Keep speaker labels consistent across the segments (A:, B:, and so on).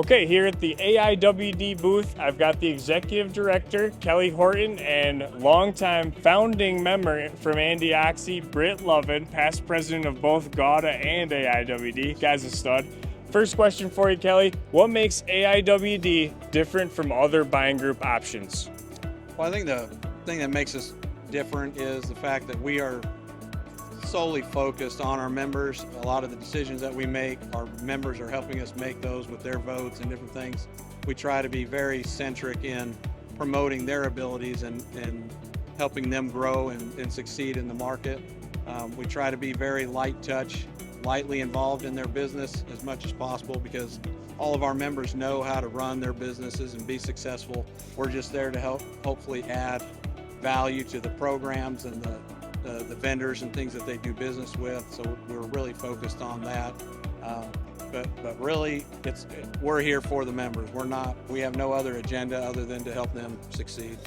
A: Okay, here at the AIWD booth, I've got the Executive Director, Kelly Horton, and longtime founding member from Andy Oxy, Britt Lovin, past president of both GAWDA and AIWD. Guy's a stud. First question for you, Kelly. What makes AIWD different from other buying group options?
B: Well, I think the thing that makes us different is the fact that we are solely focused on our members. A lot of the decisions that we make, our members are helping us make those with their votes and different things. We try to be very centric in promoting their abilities and helping them grow and succeed in the market. We try to be very light touch, lightly involved in their business as much as possible because all of our members know how to run their businesses and be successful. We're just there to help hopefully add value to the programs and the vendors and things that they do business with. So we're really focused on that. But really, we're here for the members. We have no other agenda other than to help them succeed.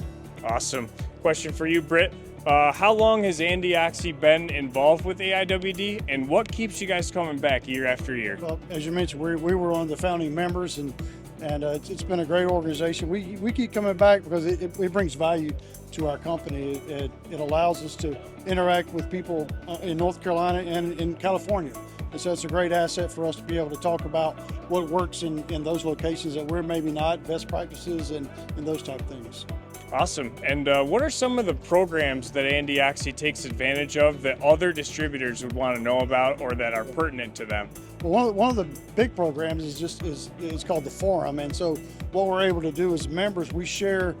A: Awesome. Question for you, Britt. How long has Andy Oxy been involved with AIWD, and what keeps you guys coming back year after year?
C: Well, as you mentioned, we were one of the founding members, and it's been a great organization. We keep coming back because it brings value to our company. It allows us to interact with people in North Carolina and in California. And so it's a great asset for us to be able to talk about what works in those locations that we're maybe not, best practices and those type of things.
A: Awesome. And what are some of the programs that Andy Oxy takes advantage of that other distributors would want to know about or that are pertinent to them?
C: Well, one of the big programs is called the Forum. And so what we're able to do as members, we share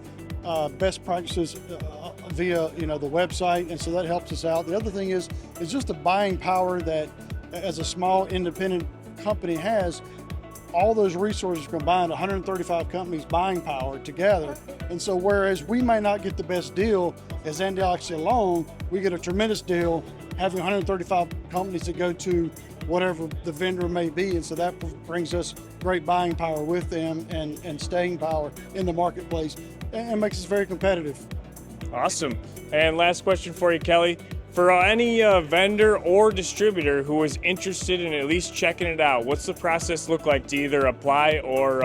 C: best practices via the website, and so that helps us out. The other thing is just the buying power that as a small independent company has. All those resources combined, 135 companies buying power together. And so whereas we may not get the best deal as Andy Oxy alone, we get a tremendous deal having 135 companies that go to whatever the vendor may be. And so that brings us great buying power with them and staying power in the marketplace and makes us very competitive.
A: Awesome. And last question for you, Kelly. For any vendor or distributor who is interested in at least checking it out, what's the process look like to either apply or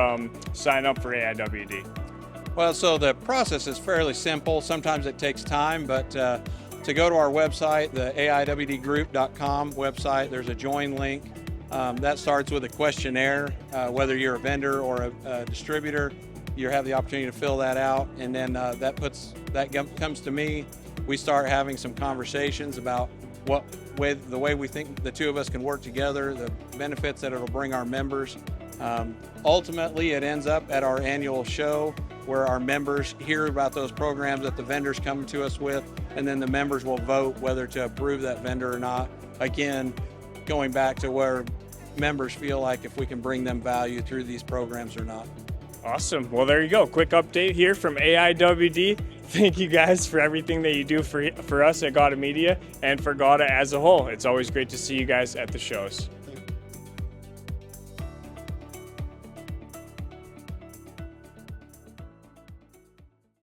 A: sign up for AIWD?
B: Well, so the process is fairly simple. Sometimes it takes time, but to go to our website, the AIWDgroup.com website, there's a join link. That starts with a questionnaire. Whether you're a vendor or a distributor, you have the opportunity to fill that out, and then that comes to me. We start having some conversations about the way we think the two of us can work together, the benefits that it'll bring our members. Ultimately, it ends up at our annual show where our members hear about those programs that the vendors come to us with, and then the members will vote whether to approve that vendor or not. Again, going back to where members feel like if we can bring them value through these programs or not.
A: Awesome. Well, there you go. Quick update here from AIWD. Thank you guys for everything that you do for us at GAWDA Media and for GAWDA as a whole. It's always great to see you guys at the shows.